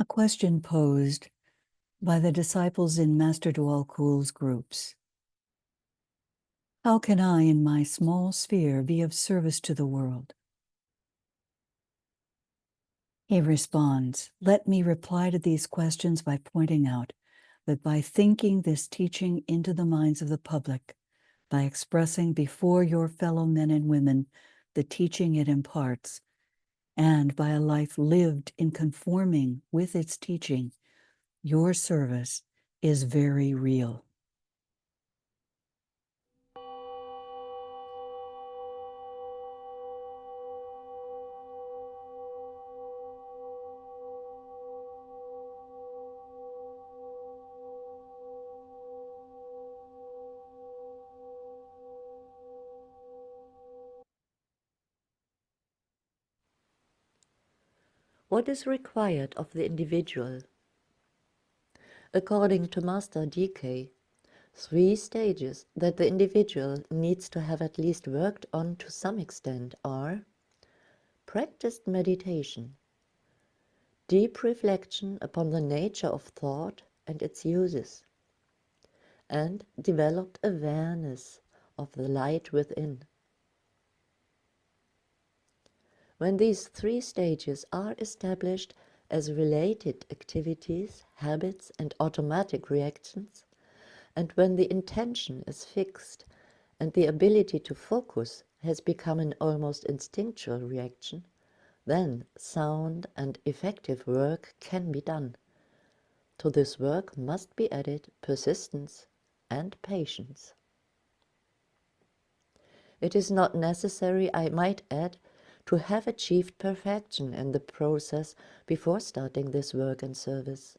A question posed by the disciples in Master Dwalkul's groups. How can I, in my small sphere, be of service to the world? He responds, let me reply to these questions by pointing out that by thinking this teaching into the minds of the public, by expressing before your fellow men and women the teaching it imparts, and by a life lived in conforming with its teaching, your service is very real. What is required of the individual? According to Master DK, 3 stages that the individual needs to have at least worked on to some extent are practiced meditation, deep reflection upon the nature of thought and its uses, and developed awareness of the light within. When these 3 stages are established as related activities, habits, and automatic reactions, and when the intention is fixed and the ability to focus has become an almost instinctual reaction, then sound and effective work can be done. To this work must be added persistence and patience. It is not necessary, I might add, to have achieved perfection in the process before starting this work and service.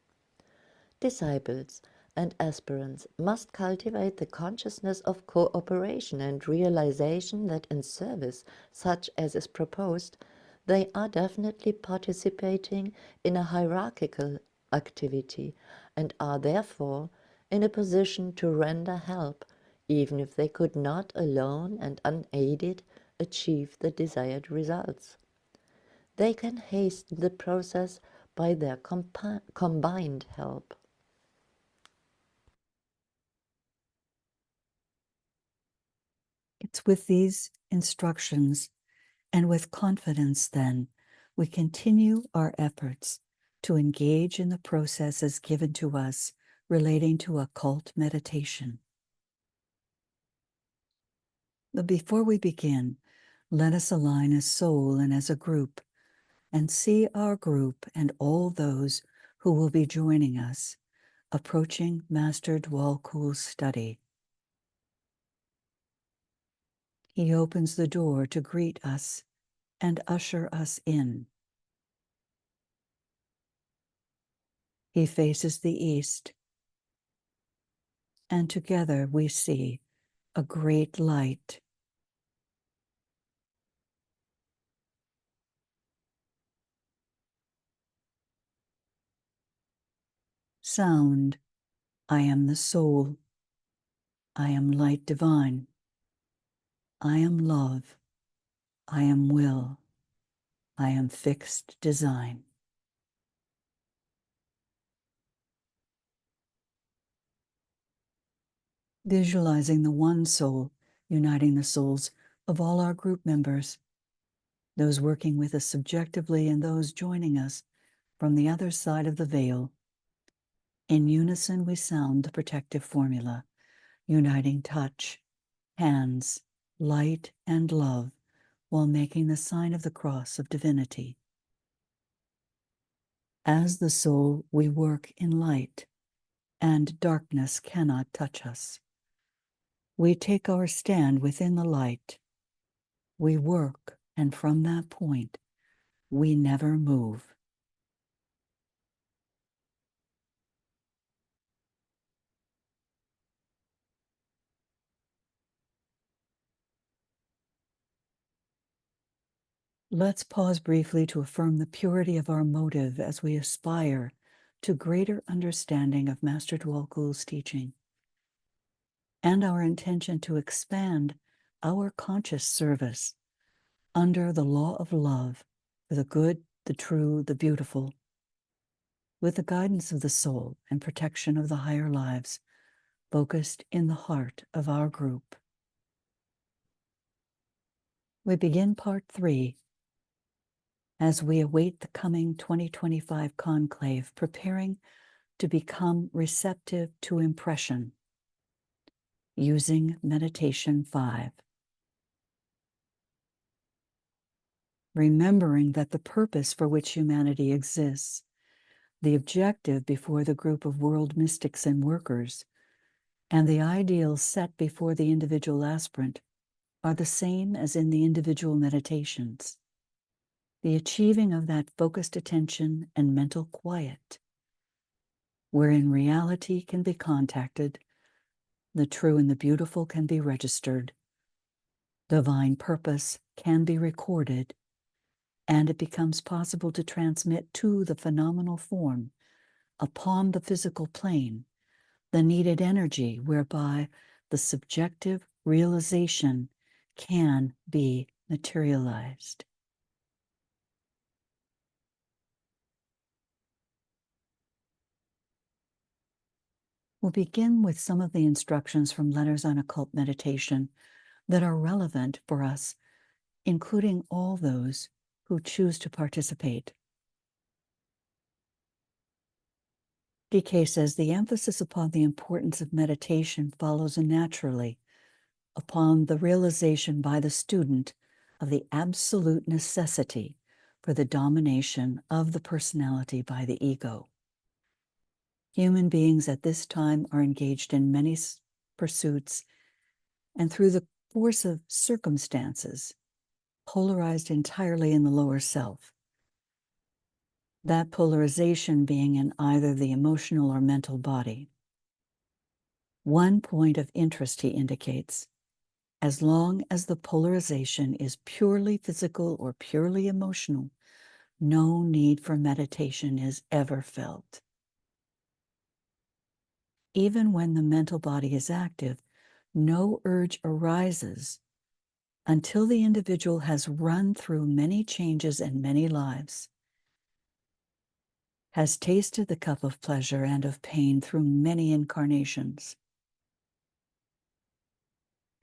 Disciples and aspirants must cultivate the consciousness of cooperation and realization that in service such as is proposed, they are definitely participating in a hierarchical activity and are therefore in a position to render help, even if they could not alone and unaided achieve the desired results. They can hasten the process by their combined help. It's with these instructions and with confidence, then, we continue our efforts to engage in the processes given to us relating to occult meditation. But before we begin, let us align as soul and as a group, and see our group and all those who will be joining us approaching Master Dwalkul's study. He opens the door to greet us and usher us in. He faces the east, and together we see a great light. Sound, I am the soul. I am light divine. I am love. I am will. I am fixed design. Visualizing the one soul uniting the souls of all our group members, those working with us subjectively and those joining us from the other side of the veil. In unison, we sound the protective formula, uniting touch, hands, light, and love, while making the sign of the cross of divinity. As the soul, we work in light, and darkness cannot touch us. We take our stand within the light. We work, and from that point, we never move. Let's pause briefly to affirm the purity of our motive as we aspire to greater understanding of Master Dwalkul's teaching, and our intention to expand our conscious service under the law of love for the good, the true, the beautiful, with the guidance of the soul and protection of the higher lives focused in the heart of our group. We begin part 3 as we await the coming 2025 conclave, preparing to become receptive to impression using Meditation 5. Remembering that the purpose for which humanity exists, the objective before the group of world mystics and workers, and the ideals set before the individual aspirant are the same as in the individual meditations. The achieving of that focused attention and mental quiet, wherein reality can be contacted, the true and the beautiful can be registered, divine purpose can be recorded, and it becomes possible to transmit to the phenomenal form upon the physical plane the needed energy whereby the subjective realization can be materialized. We'll begin with some of the instructions from Letters on Occult Meditation that are relevant for us, including all those who choose to participate. DK says the emphasis upon the importance of meditation follows naturally upon the realization by the student of the absolute necessity for the domination of the personality by the ego. Human beings at this time are engaged in many pursuits and through the force of circumstances, polarized entirely in the lower self. That polarization being in either the emotional or mental body. One point of interest, he indicates, as long as the polarization is purely physical or purely emotional, no need for meditation is ever felt. Even when the mental body is active, no urge arises until the individual has run through many changes and many lives, has tasted the cup of pleasure and of pain through many incarnations,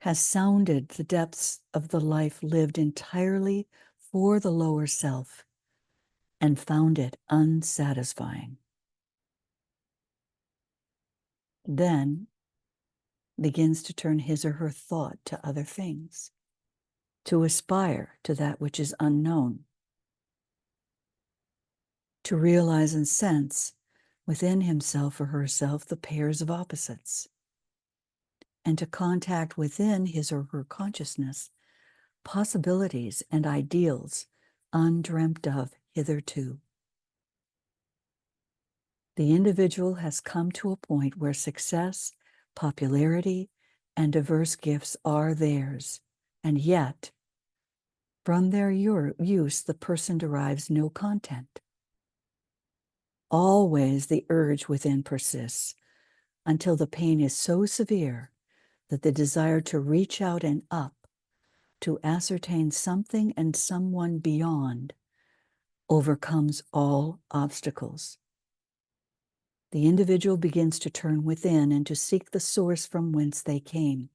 has sounded the depths of the life lived entirely for the lower self, and found it unsatisfying. Then begins to turn his or her thought to other things, to aspire to that which is unknown, to realize and sense within himself or herself the pairs of opposites, and to contact within his or her consciousness possibilities and ideals undreamt of hitherto. The individual has come to a point where success, popularity, and diverse gifts are theirs, and yet, from their use, the person derives no content. Always the urge within persists until the pain is so severe that the desire to reach out and up, to ascertain something and someone beyond, overcomes all obstacles. The individual begins to turn within and to seek the source from whence they came.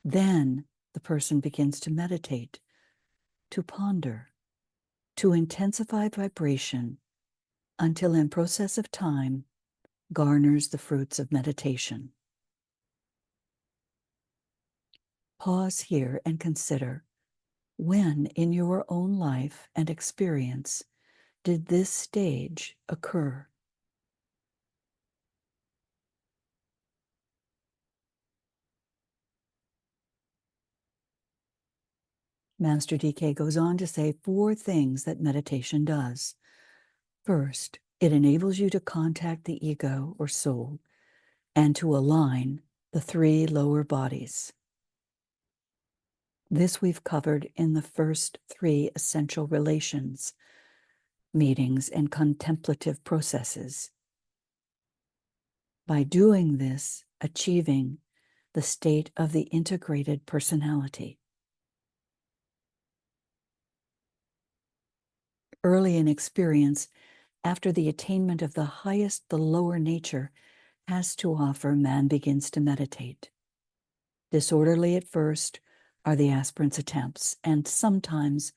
Then the person begins to meditate, to ponder, to intensify vibration, until in process of time garners the fruits of meditation. Pause here and consider, when in your own life and experience did this stage occur? Master DK goes on to say 4 things that meditation does. First, it enables you to contact the ego or soul and to align the 3 lower bodies. This we've covered in the first 3 essential relations, meetings, and contemplative processes. By doing this, achieving the state of the integrated personality. Early in experience, after the attainment of the highest the lower nature has to offer, man begins to meditate. Disorderly at first are the aspirant's attempts, and sometimes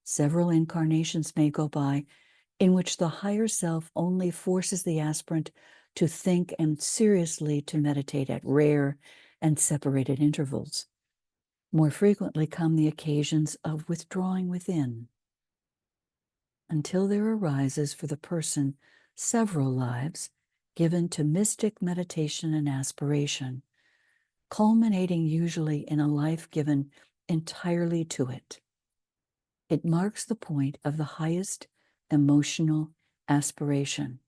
several incarnations may go by in which the higher self only forces the aspirant to think and seriously to meditate at rare and separated intervals. More frequently come the occasions of withdrawing within, until there arises for the person several lives given to mystic meditation and aspiration, culminating usually in a life given entirely to it. It marks the point of the highest emotional aspiration.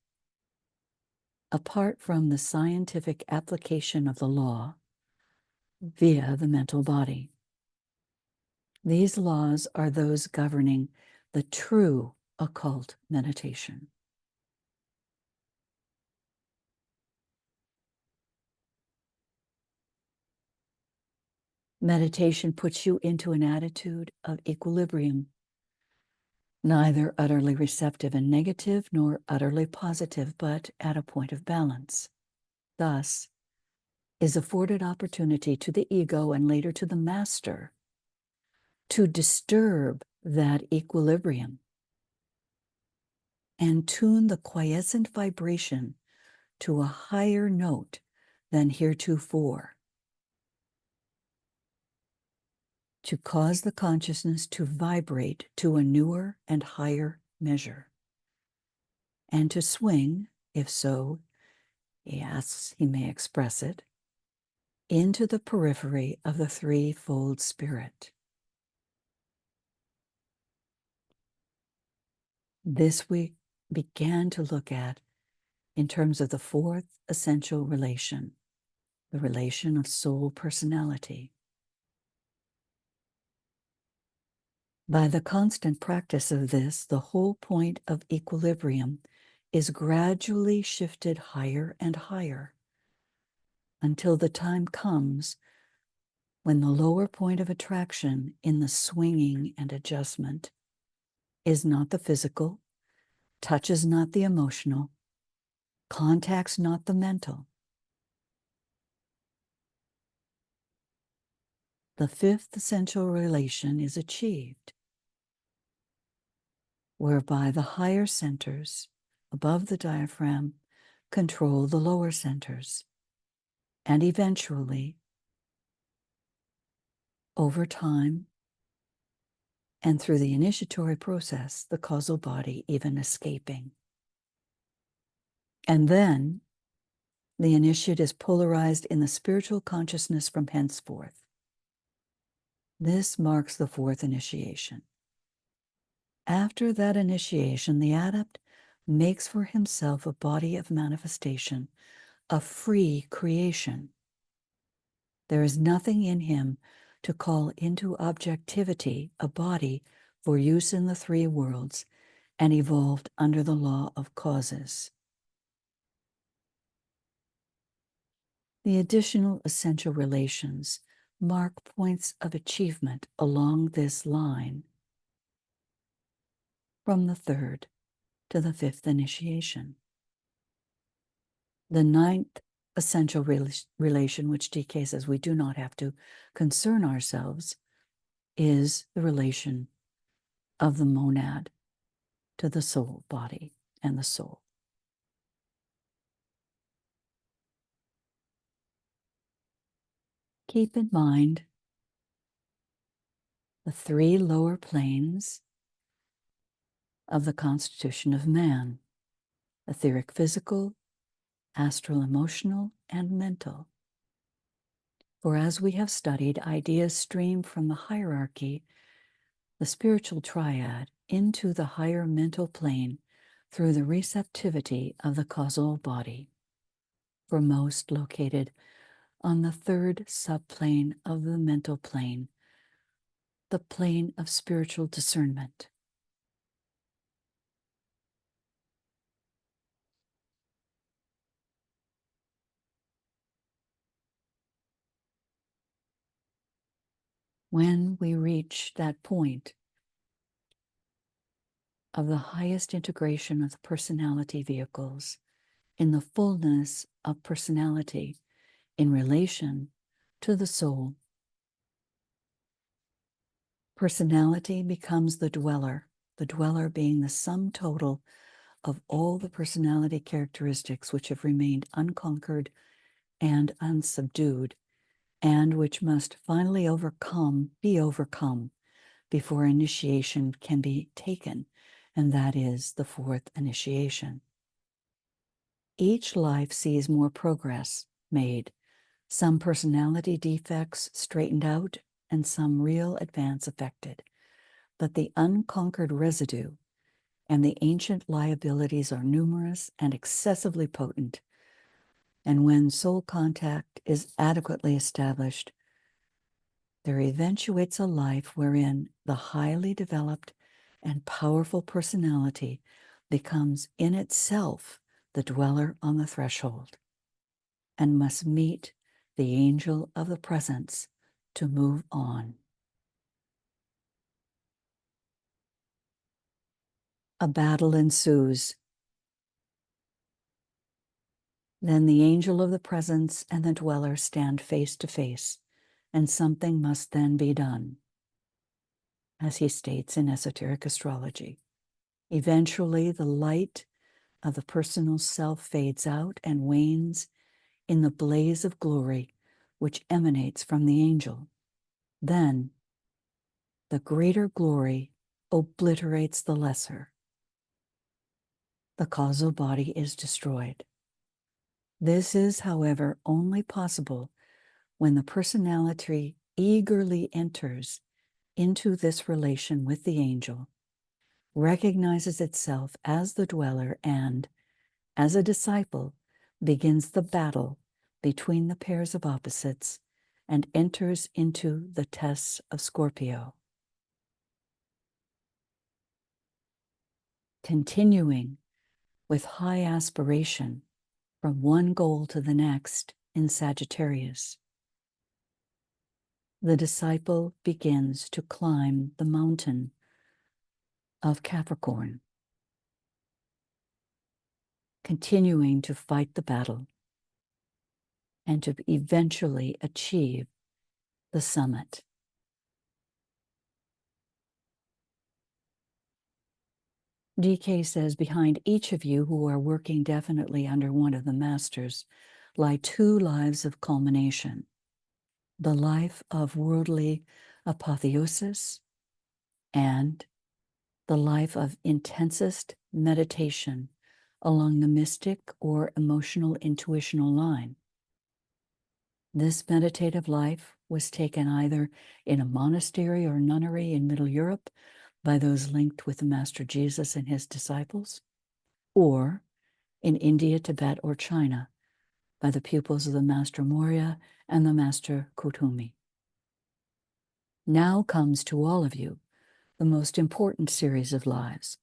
Apart from the scientific application of the law via the mental body. These laws are those governing the true occult meditation. Meditation puts you into an attitude of equilibrium, neither utterly receptive and negative nor utterly positive, but at a point of balance. Thus is afforded opportunity to the ego and later to the master to disturb that equilibrium and tune the quiescent vibration to a higher note than heretofore, to cause the consciousness to vibrate to a newer and higher measure, and to swing, if so, yes, he may express it, into the periphery of the threefold spirit. This we began to look at in terms of the fourth essential relation, the relation of soul personality. By the constant practice of this, the whole point of equilibrium is gradually shifted higher and higher until the time comes when the lower point of attraction in the swinging and adjustment is not the physical, touches not the emotional, contacts not the mental. The fifth essential relation is achieved, whereby the higher centers above the diaphragm control the lower centers, and eventually, over time, and through the initiatory process, the causal body even escaping. And then the initiate is polarized in the spiritual consciousness from henceforth. This marks the fourth initiation. After that initiation, the adept makes for himself a body of manifestation, a free creation. There is nothing in him to call into objectivity a body for use in the three worlds and evolved under the law of causes. The additional essential relations mark points of achievement along this line from the third to the fifth initiation. The ninth essential relation, which DK says we do not have to concern ourselves, is the relation of the monad to the soul body and the soul. Keep in mind the three lower planes of the constitution of man: etheric physical, astral emotional, and mental. For as we have studied, ideas stream from the hierarchy, the spiritual triad, into the higher mental plane through the receptivity of the causal body, for most located on the third subplane of the mental plane, the plane of spiritual discernment. When we reach that point of the highest integration of the personality vehicles in the fullness of personality in relation to the soul. Personality becomes the dweller being the sum total of all the personality characteristics which have remained unconquered and unsubdued, and which must finally be overcome before initiation can be taken, and that is the fourth initiation. Each life sees more progress made, some personality defects straightened out, and some real advance effected. But the unconquered residue and the ancient liabilities are numerous and excessively potent. And when soul contact is adequately established, there eventuates a life wherein the highly developed and powerful personality becomes in itself the dweller on the threshold and must meet the angel of the presence to move on. A battle ensues. Then the angel of the presence and the dweller stand face to face, and something must then be done, as he states in esoteric astrology. Eventually, the light of the personal self fades out and wanes in the blaze of glory which emanates from the angel. Then, the greater glory obliterates the lesser. The causal body is destroyed. This is, however, only possible when the personality eagerly enters into this relation with the angel, recognizes itself as the dweller, and, as a disciple, begins the battle between the pairs of opposites and enters into the tests of Scorpio. Continuing with high aspiration from one goal to the next in Sagittarius, the disciple begins to climb the mountain of Capricorn, continuing to fight the battle and to eventually achieve the summit. DK says, behind each of you who are working definitely under one of the masters lie two lives of culmination: the life of worldly apotheosis and the life of intensest meditation along the mystic or emotional intuitional line. This meditative life was taken either in a monastery or nunnery in Middle Europe by those linked with the Master Jesus and his disciples, or in India, Tibet, or China by the pupils of the Master Morya and the Master Kutumi. Now comes to all of you the most important series of lives,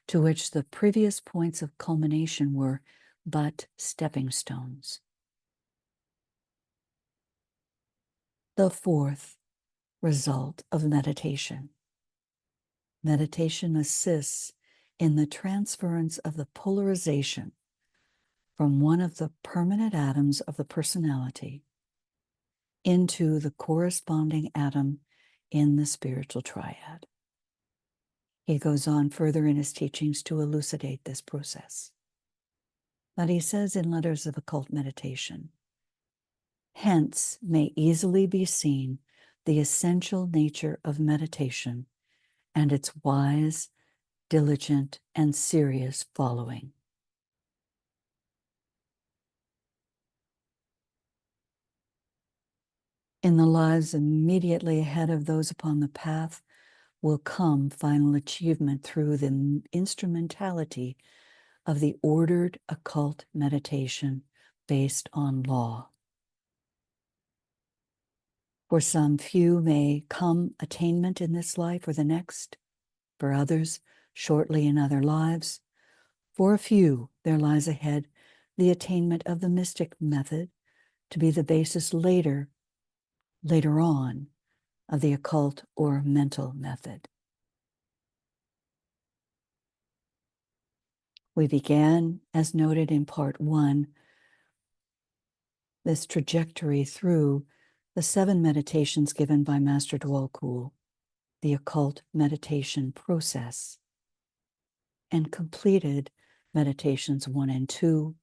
to which the previous points of culmination were but stepping stones. The fourth result of meditation. Meditation assists in the transference of the polarization from one of the permanent atoms of the personality into the corresponding atom in the spiritual triad. He goes on further in his teachings to elucidate this process. But he says in Letters of Occult Meditation, hence may easily be seen the essential nature of meditation and its wise, diligent, and serious following. In the lives immediately ahead of those upon the path will come final achievement through the instrumentality of the ordered occult meditation based on law. For some few may come attainment in this life or the next, for others shortly in other lives. For a few there lies ahead the attainment of the mystic method to be the basis later on of the occult or mental method. We began, as noted in part 1, this trajectory through the 7 meditations given by Master Dwalkul, the occult meditation process, and completed meditations 1 and 2,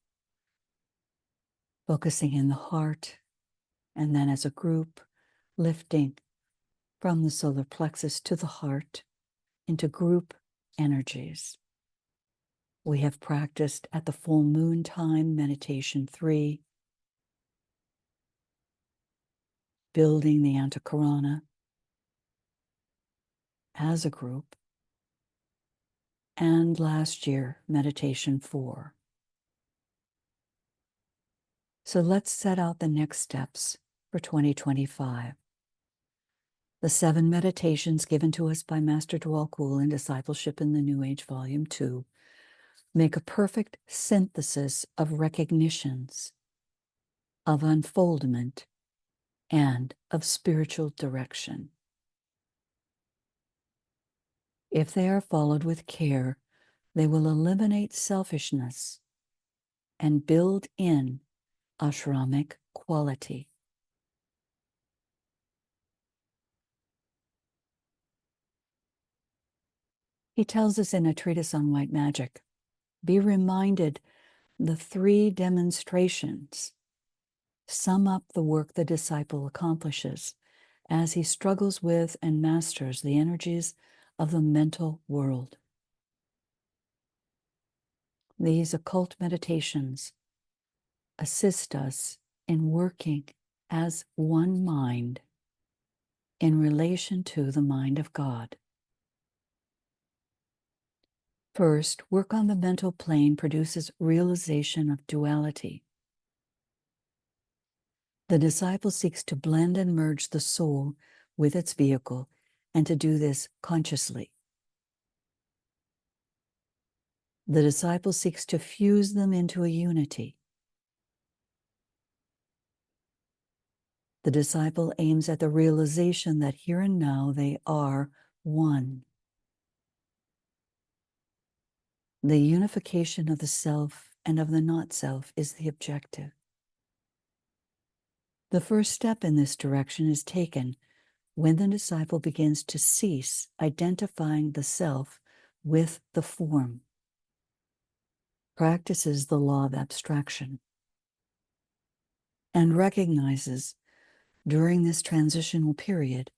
focusing in the heart, and then as a group, lifting from the solar plexus to the heart into group energies. We have practiced at the full moon time meditation 3, building the Antakarana as a group, and last year, meditation 4. So let's set out the next steps for 2025. The 7 meditations given to us by Master Dwalkul in Discipleship in the New Age, Volume 2, make a perfect synthesis of recognitions, of unfoldment, and of spiritual direction. If they are followed with care, they will eliminate selfishness and build in ashramic quality. He tells us in a treatise on white magic, be reminded the 3 demonstrations sum up the work the disciple accomplishes as he struggles with and masters the energies of the mental world. These occult meditations assist us in working as one mind in relation to the mind of God. First, work on the mental plane produces realization of duality. The disciple seeks to blend and merge the soul with its vehicle, and to do this consciously. The disciple seeks to fuse them into a unity. The disciple aims at the realization that here and now they are one. The unification of the self and of the not-self is the objective. The first step in this direction is taken when the disciple begins to cease identifying the self with the form, practices the law of abstraction, and recognizes during this transitional period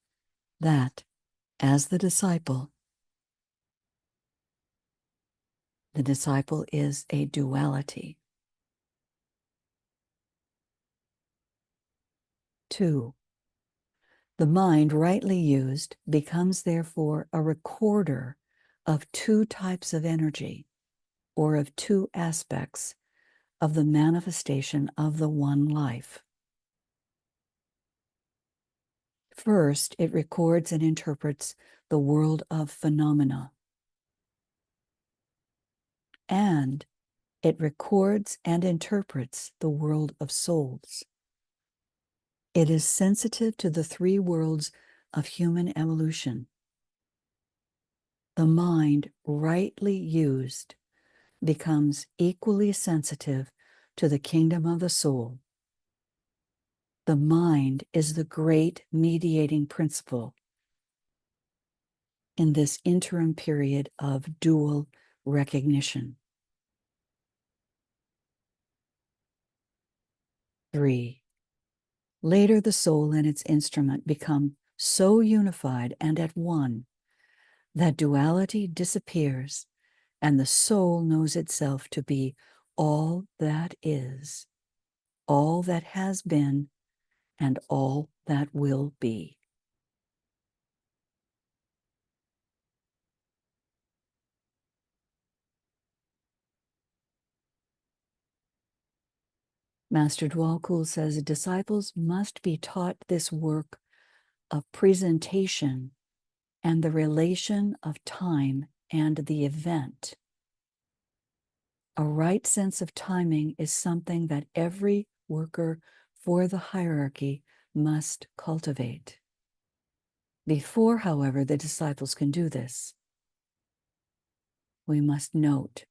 that, as the disciple is a duality. 2. The mind, rightly used, becomes therefore a recorder of 2 types of energy, or of 2 aspects of the manifestation of the one life. First, it records and interprets the world of phenomena, and it records and interprets the world of souls. It is sensitive to the 3 worlds of human evolution. The mind, rightly used, becomes equally sensitive to the kingdom of the soul. The mind is the great mediating principle in this interim period of dual recognition. 3. Later, the soul and its instrument become so unified and at one that duality disappears and the soul knows itself to be all that is, all that has been, and all that will be. Master Dwalkul says disciples must be taught this work of presentation and the relation of time and the event. A right sense of timing is something that every worker for the hierarchy must cultivate. Before, however, the disciples can do this, we must note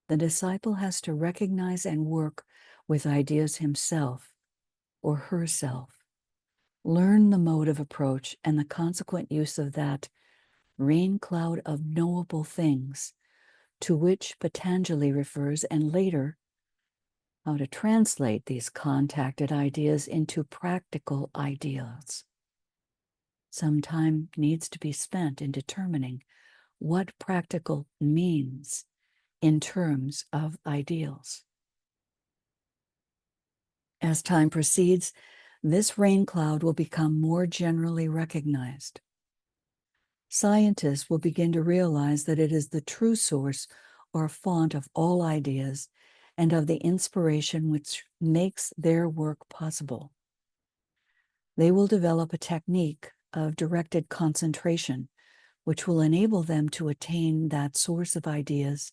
the disciple has to recognize and work with ideas himself or herself, learn the mode of approach and the consequent use of that rain cloud of knowable things to which Patanjali refers, and later how to translate these contacted ideas into practical ideals. Some time needs to be spent in determining what practical means in terms of ideals. As time proceeds, this rain cloud will become more generally recognized. Scientists will begin to realize that it is the true source or font of all ideas and of the inspiration which makes their work possible. They will develop a technique of directed concentration, which will enable them to attain that source of ideas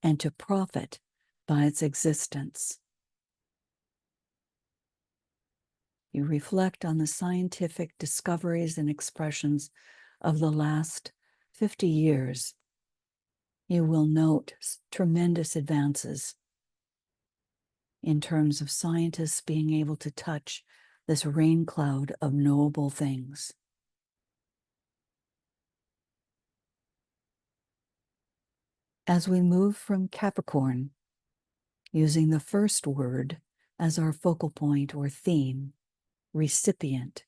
and to profit by its existence. You reflect on the scientific discoveries and expressions of the last 50 years, you will note tremendous advances in terms of scientists being able to touch this rain cloud of knowable things. As we move from Capricorn, using the first word as our focal point or theme, recipient,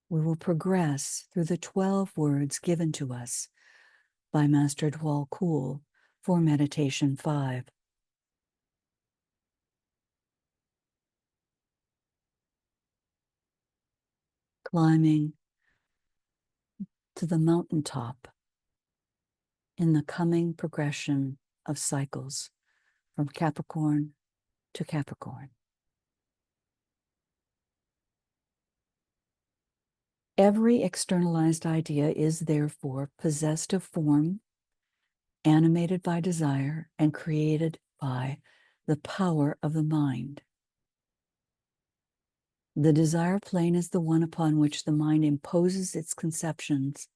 we will progress through the 12 words given to us by Master Dwal Kul for Meditation 5. Climbing to the mountaintop in the coming progression of cycles from Capricorn to Capricorn. Every externalized idea is therefore possessed of form, animated by desire, and created by the power of the mind. The desire plane is the one upon which the mind imposes its conceptions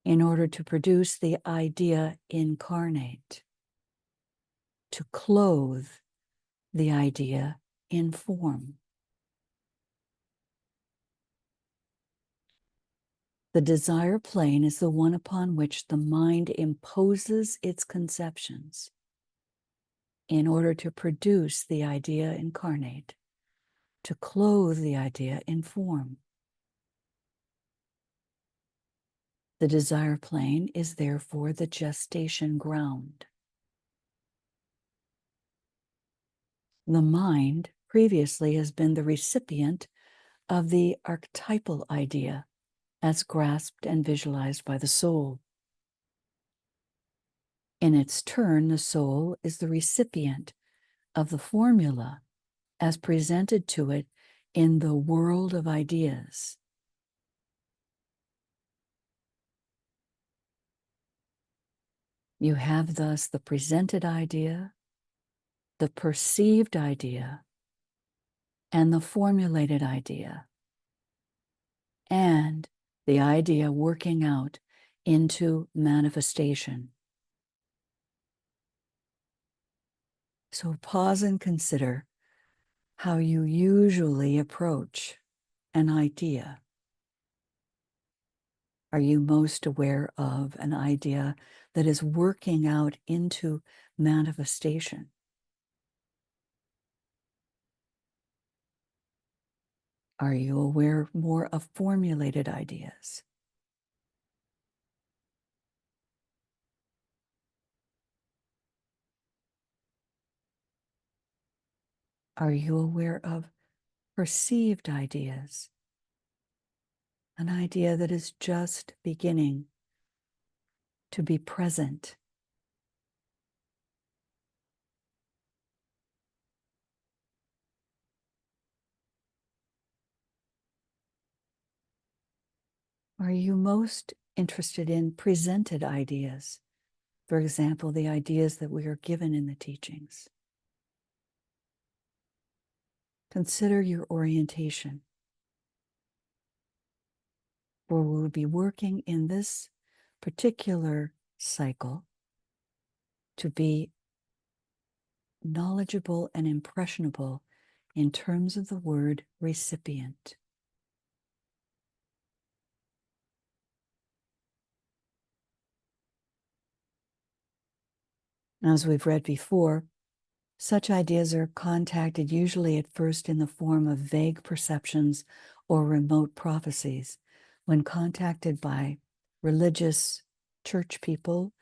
in order to produce the idea incarnate, to clothe the idea in form. The desire plane is the one upon which the mind imposes its conceptions in order to produce the idea incarnate, to clothe the idea in form. The desire plane is therefore the gestation ground. The mind previously has been the recipient of the archetypal idea as grasped and visualized by the soul. In its turn, the soul is the recipient of the formula as presented to it in the world of ideas. You have thus the presented idea, the perceived idea, and the formulated idea, and the idea working out into manifestation. So pause and consider how you usually approach an idea. Are you most aware of an idea that is working out into manifestation? Are you aware more of formulated ideas? Are you aware of perceived ideas? An idea that is just beginning to be present. Are you most interested in presented ideas? For example, the ideas that we are given in the teachings. Consider your orientation. For we'll be working in this particular cycle to be knowledgeable and impressionable in terms of the word recipient. As we've read before, such ideas are contacted usually at first in the form of vague perceptions or remote prophecies. When contacted by religious church people,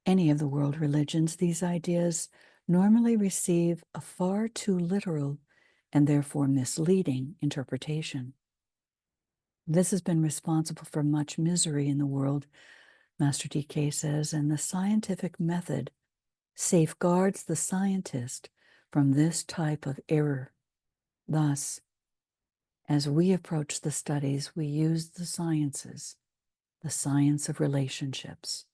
any of the world religions, these ideas normally receive a far too literal and therefore misleading interpretation. This has been responsible for much misery in the world, Master DK says, and the scientific method safeguards the scientist from this type of error. Thus, as we approach the studies, we use the sciences, the science of relationships,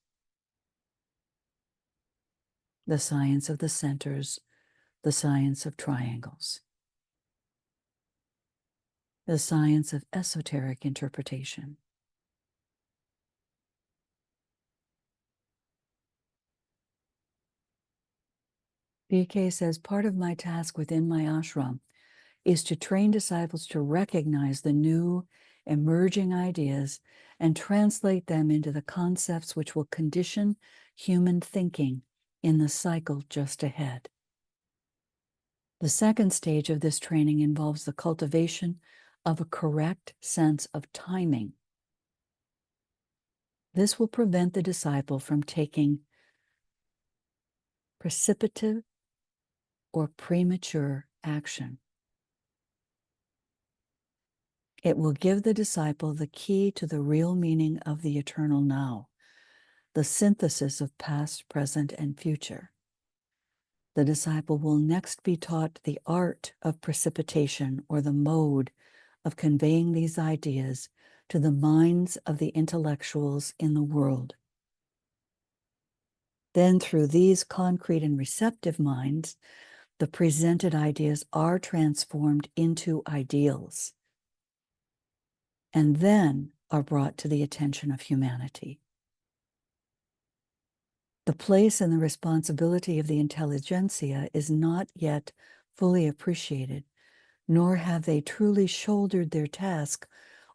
the science of the centers, the science of triangles, the science of esoteric interpretation. BK says, part of my task within my ashram is to train disciples to recognize the new emerging ideas and translate them into the concepts which will condition human thinking in the cycle just ahead. The second stage of this training involves the cultivation of a correct sense of timing. This will prevent the disciple from taking precipitate or premature action. It will give the disciple the key to the real meaning of the eternal now, the synthesis of past, present, and future. The disciple will next be taught the art of precipitation, or the mode of conveying these ideas to the minds of the intellectuals in the world. Then, through these concrete and receptive minds, the presented ideas are transformed into ideals, and then are brought to the attention of humanity. The place and the responsibility of the intelligentsia is not yet fully appreciated, nor have they truly shouldered their task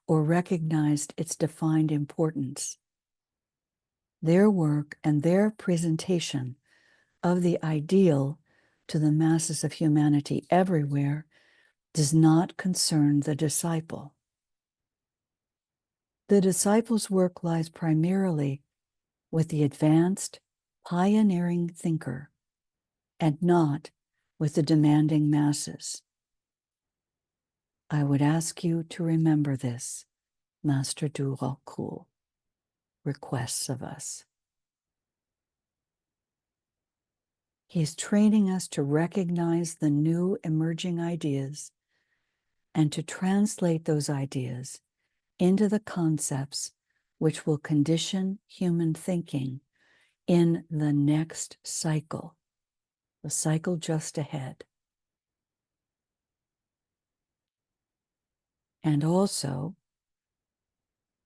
or recognized its defined importance. Their work and their presentation of the ideal to the masses of humanity everywhere does not concern the disciple. The disciple's work lies primarily with the advanced, pioneering thinker, and not with the demanding masses. I would ask you to remember this, Master Du Rokul requests of us. He's training us to recognize the new emerging ideas and to translate those ideas into the concepts which will condition human thinking in the next cycle, the cycle just ahead. And also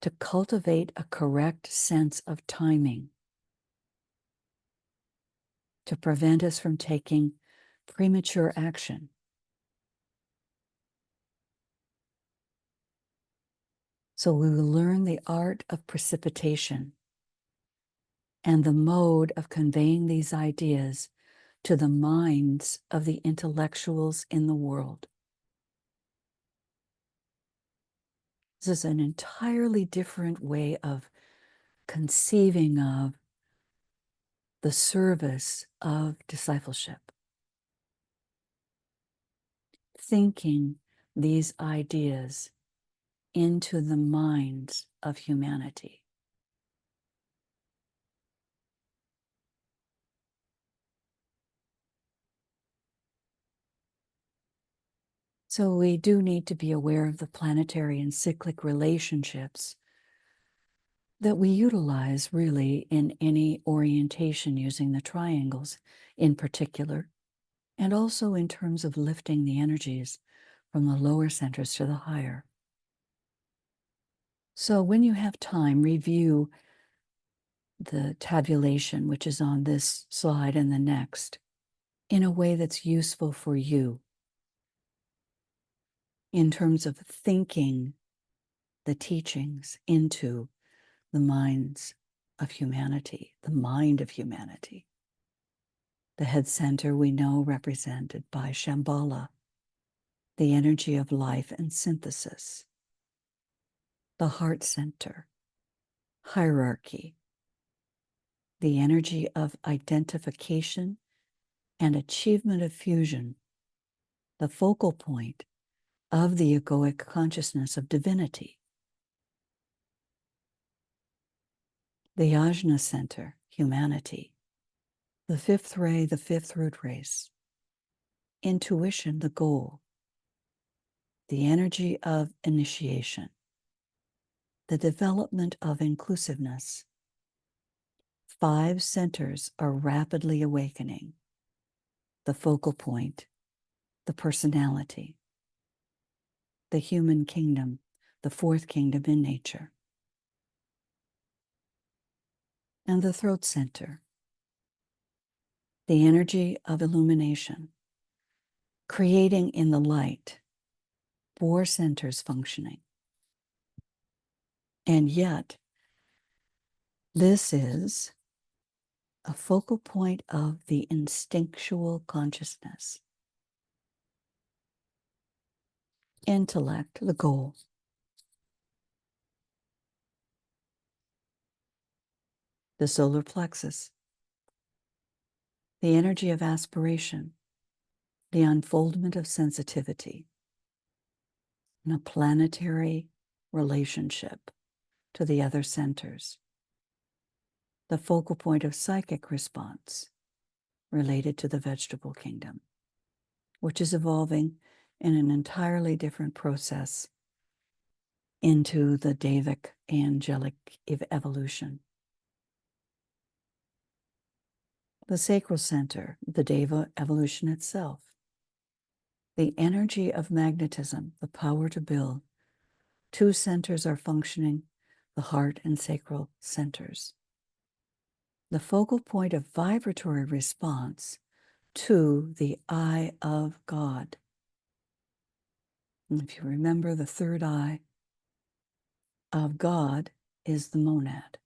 to cultivate a correct sense of timing, to prevent us from taking premature action. So we will learn the art of precipitation and the mode of conveying these ideas to the minds of the intellectuals in the world. This is an entirely different way of conceiving of the service of discipleship. Thinking these ideas into the minds of humanity. So we do need to be aware of the planetary and cyclic relationships that we utilize really in any orientation using the triangles in particular, and also in terms of lifting the energies from the lower centers to the higher. So when you have time, review the tabulation, which is on this slide and the next, in a way that's useful for you in terms of thinking the teachings into the minds of humanity, the mind of humanity. The head center we know represented by Shambhala, the energy of life and synthesis. The heart center, hierarchy, the energy of identification and achievement of fusion, the focal point of the egoic consciousness of divinity. The Ajna center, humanity, the fifth ray, the fifth root race, intuition, the goal, the energy of initiation, the development of inclusiveness. 5 centers are rapidly awakening. The focal point, the personality, the human kingdom, the 4th kingdom in nature, and the throat center, the energy of illumination, creating in the light 4 centers functioning. And yet, this is a focal point of the instinctual consciousness. Intellect, the goal. The solar plexus, the energy of aspiration, the unfoldment of sensitivity, and a planetary relationship to the other centers. The focal point of psychic response related to the vegetable kingdom, which is evolving in an entirely different process into the Devic angelic evolution. The sacral center, the Deva evolution itself. The energy of magnetism, the power to build. 2 centers are functioning, the heart and sacral centers. The focal point of vibratory response to the eye of God. And if you remember, the 3rd eye of God is the monad,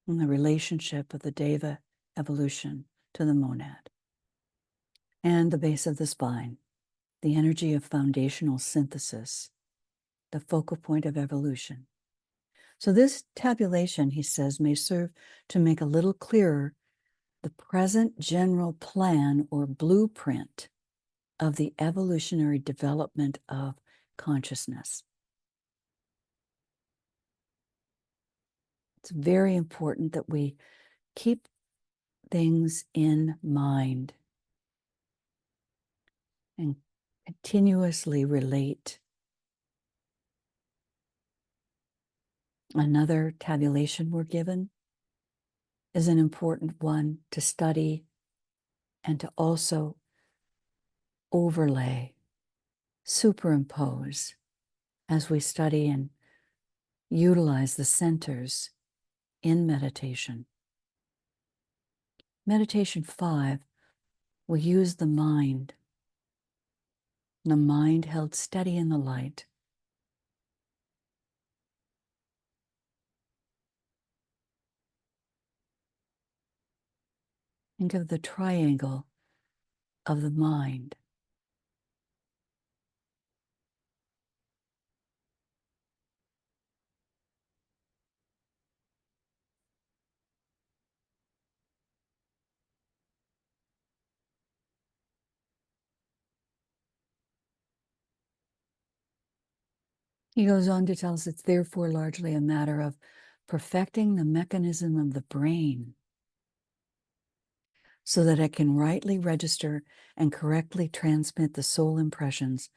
and the relationship of the Deva evolution to the monad. And the base of the spine, the energy of foundational synthesis, the focal point of evolution. So this tabulation, he says, may serve to make a little clearer the present general plan or blueprint of the evolutionary development of consciousness. It's very important that we keep things in mind and continuously relate. Another tabulation we're given is an important one to study and to also overlay, superimpose as we study and utilize the centers in meditation. Meditation 5, we use the mind held steady in the light. Think of the triangle of the mind. He goes on to tell us it's therefore largely a matter of perfecting the mechanism of the brain so that it can rightly register and correctly transmit the soul impressions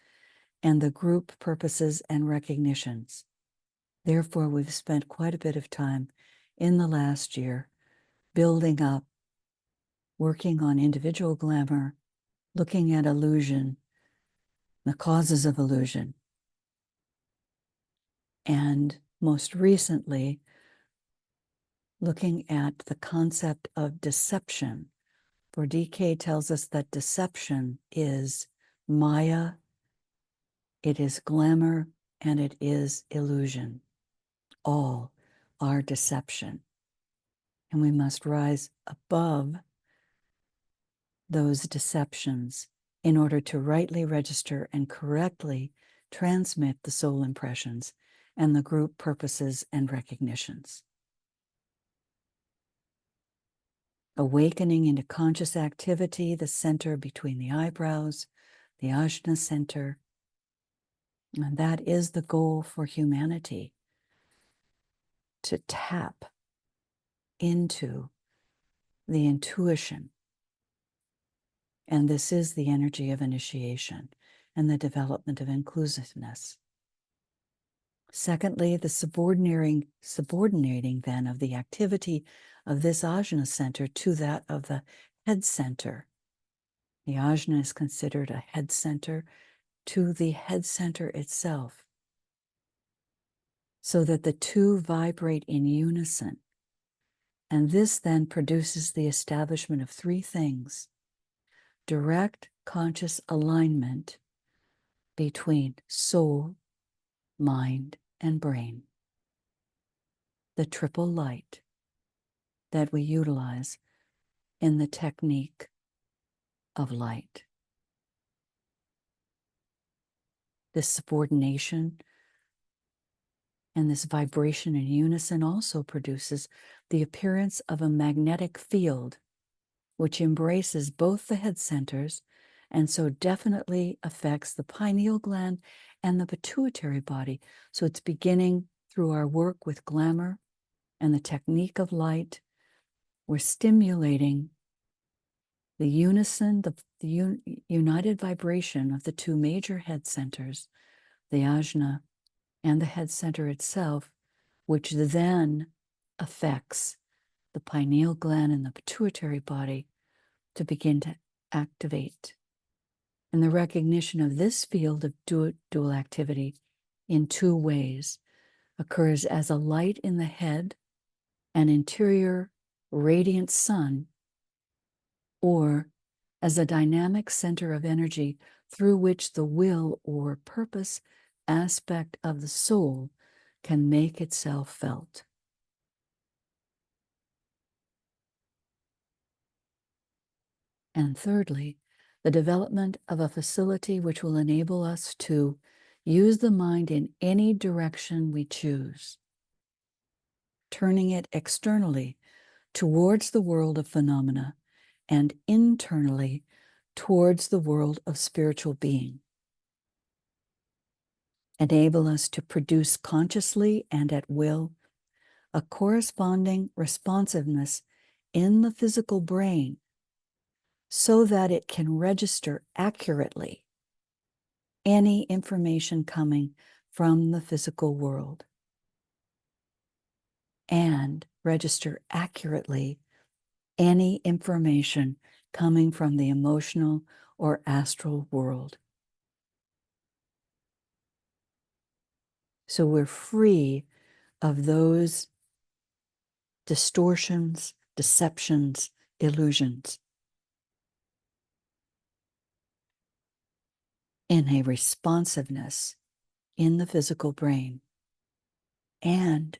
and the group purposes and recognitions. Therefore, we've spent quite a bit of time in the last year building up, working on individual glamour, looking at illusion, the causes of illusion. And most recently, looking at the concept of deception. For DK tells us that deception is Maya, it is glamour, and it is illusion. All are deception. And we must rise above those deceptions in order to rightly register and correctly transmit the soul impressions and the group purposes and recognitions. Awakening into conscious activity, the center between the eyebrows, the ajna center. And that is the goal for humanity, to tap into the intuition. And this is the energy of initiation and the development of inclusiveness. Secondly, the subordinating then of the activity of this ajna center to that of the head center. The ajna is considered a head center to the head center itself, so that the two vibrate in unison. And this then produces the establishment of three things: direct conscious alignment between soul, mind, and brain. The triple light that we utilize in the technique of light. This subordination and this vibration in unison also produces the appearance of a magnetic field, which embraces both the head centers and so definitely affects the pineal gland and the pituitary body. So it's beginning through our work with glamour and the technique of light. We're stimulating the unison, the united vibration of the two major head centers, the ajna and the head center itself, which then affects the pineal gland and the pituitary body to begin to activate. And the recognition of this field of dual activity in two ways occurs as a light in the head, an interior radiant sun, or as a dynamic center of energy through which the will or purpose aspect of the soul can make itself felt. And thirdly, the development of a facility which will enable us to use the mind in any direction we choose, turning it externally towards the world of phenomena and internally towards the world of spiritual being. Enable us to produce consciously and at will a corresponding responsiveness in the physical brain so that it can register accurately any information coming from the physical world and register accurately any information coming from the emotional or astral world. So we're free of those distortions, deceptions, illusions in a responsiveness in the physical brain, and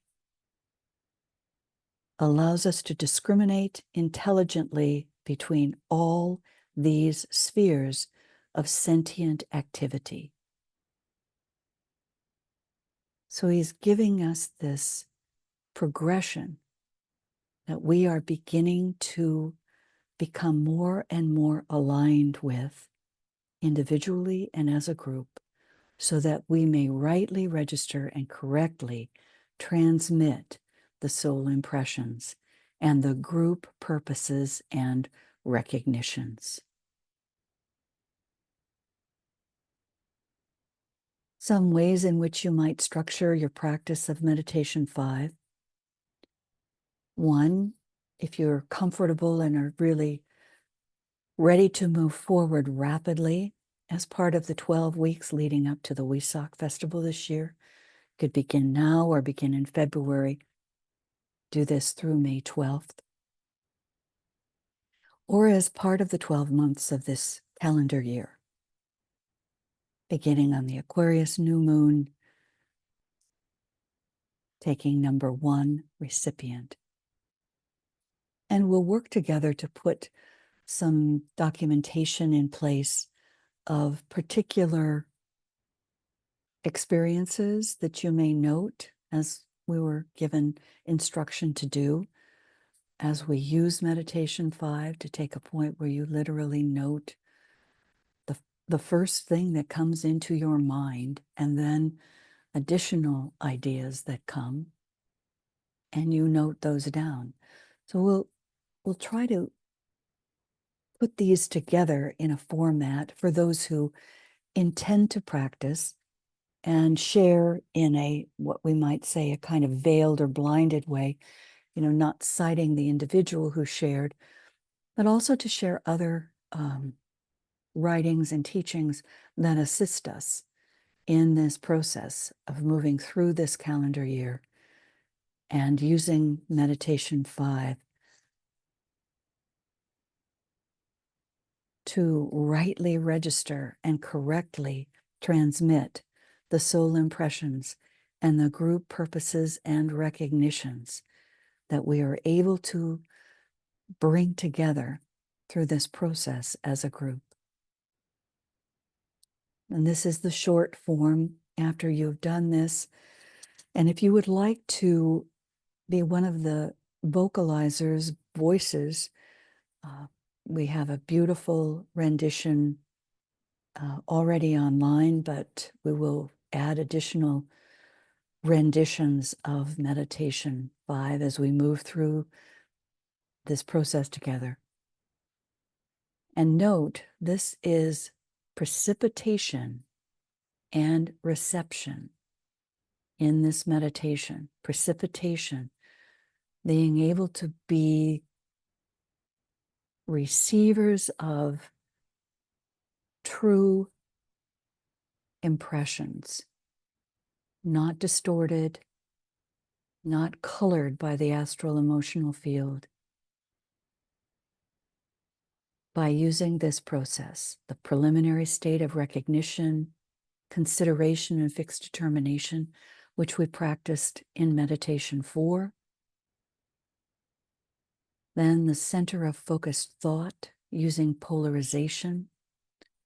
allows us to discriminate intelligently between all these spheres of sentient activity. So he's giving us this progression that we are beginning to become more and more aligned with individually and as a group, so that we may rightly register and correctly transmit the soul impressions and the group purposes and recognitions. Some ways in which you might structure your practice of meditation 5. 1, if you're comfortable and are really ready to move forward rapidly as part of the 12 weeks leading up to the Wesak Festival this year, could begin now or begin in February. do this through May 12th, or as part of the 12 months of this calendar year, beginning on the Aquarius new moon, taking number 1, recipient. And we'll work together to put some documentation in place of particular experiences that you may note, as we were given instruction to do, as we use meditation 5 to take a point where you literally note the first thing that comes into your mind, and then additional ideas that come, and you note those down. So we'll try to put these together in a format for those who intend to practice and share in a, what we might say, a kind of veiled or blinded way, not citing the individual who shared, but also to share other writings and teachings that assist us in this process of moving through this calendar year and using meditation 5 to rightly register and correctly transmit the soul impressions and the group purposes and recognitions that we are able to bring together through this process as a group. And this is the short form after you've done this. And if you would like to be one of the vocalizers' voices, we have a beautiful rendition already online, but we will add additional renditions of meditation 5 as we move through this process together. And note, this is precipitation and reception in this meditation. Precipitation, being able to be receivers of true impressions, not distorted, not colored by the astral emotional field. By using this process, the preliminary state of recognition, consideration, and fixed determination, which we practiced in meditation 4, then the center of focused thought using polarization,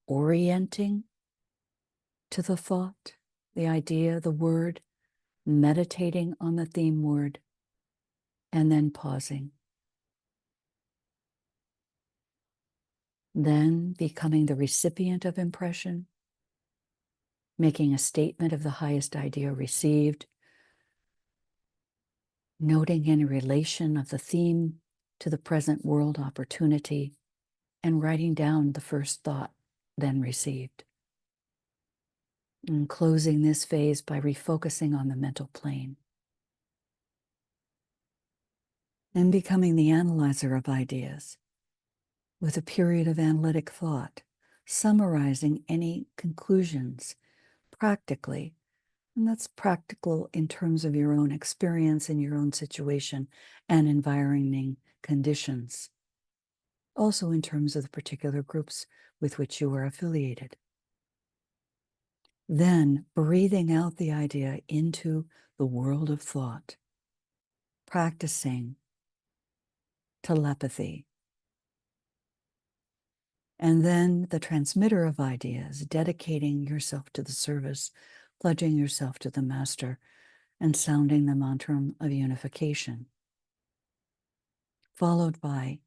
orienting to the thought, the idea, the word, meditating on the theme word, and then pausing. Then becoming the recipient of impression, making a statement of the highest idea received, noting any relation of the theme to the present world opportunity, and writing down the first thought then received. And closing this phase by refocusing on the mental plane. And becoming the analyzer of ideas with a period of analytic thought, summarizing any conclusions practically. And that's practical in terms of your own experience in your own situation and environing conditions. Also in terms of the particular groups with which you are affiliated. Then breathing out the idea into the world of thought, practicing telepathy. And then the transmitter of ideas, dedicating yourself to the service, pledging yourself to the master, and sounding the mantra of unification. Followed by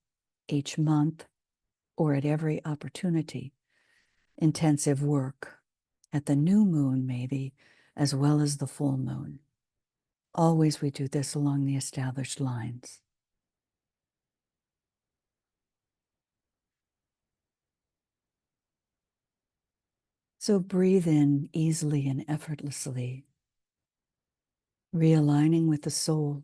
each month or at every opportunity, intensive work at the new moon, maybe, as well as the full moon. Always we do this along the established lines. So breathe in easily and effortlessly, realigning with the soul,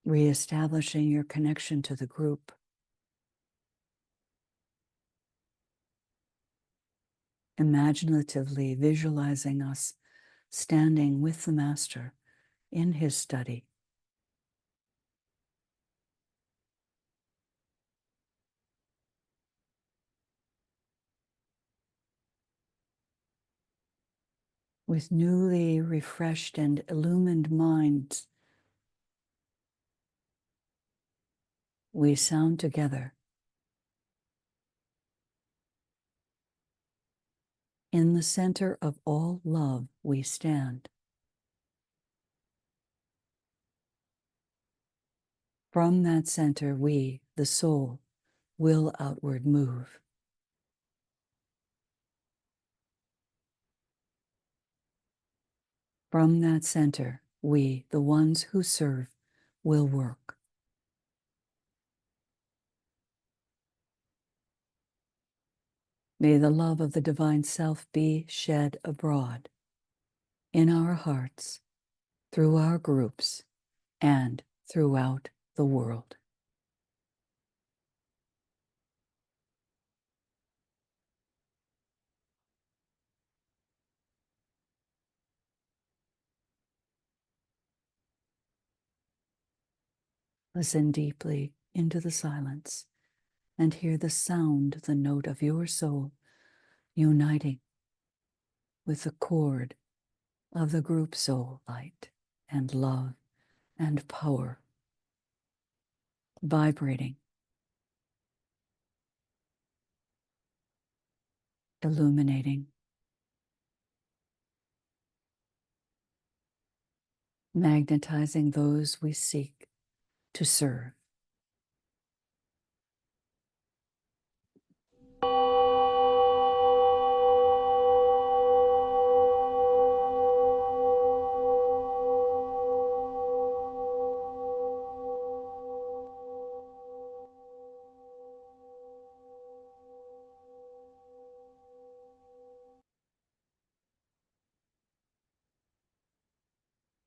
reestablishing your connection to the group, imaginatively visualizing us standing with the Master in his study. With newly refreshed and illumined minds, we sound together. In the center of all love we stand. From that center we, the soul, will outward move. From that center we, the ones who serve, will work. May the love of the divine self be shed abroad in our hearts, through our groups, and throughout the world. Listen deeply into the silence and hear the sound, the note of your soul uniting with the chord of the group soul, light and love and power, vibrating, illuminating, magnetizing those we seek to serve.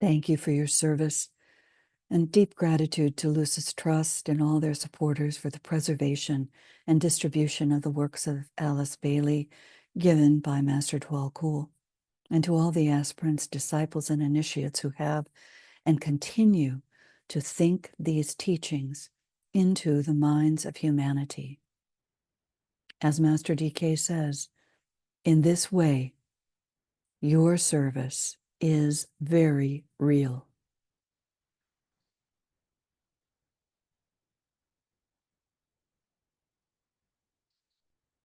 Thank you for your service, and deep gratitude to Lucis Trust and all their supporters for the preservation and distribution of the works of Alice Bailey given by Master Dwell Cool, and to all the aspirants, disciples, and initiates who have and continue to think these teachings into the minds of humanity. As Master DK says, in this way, your service is very real.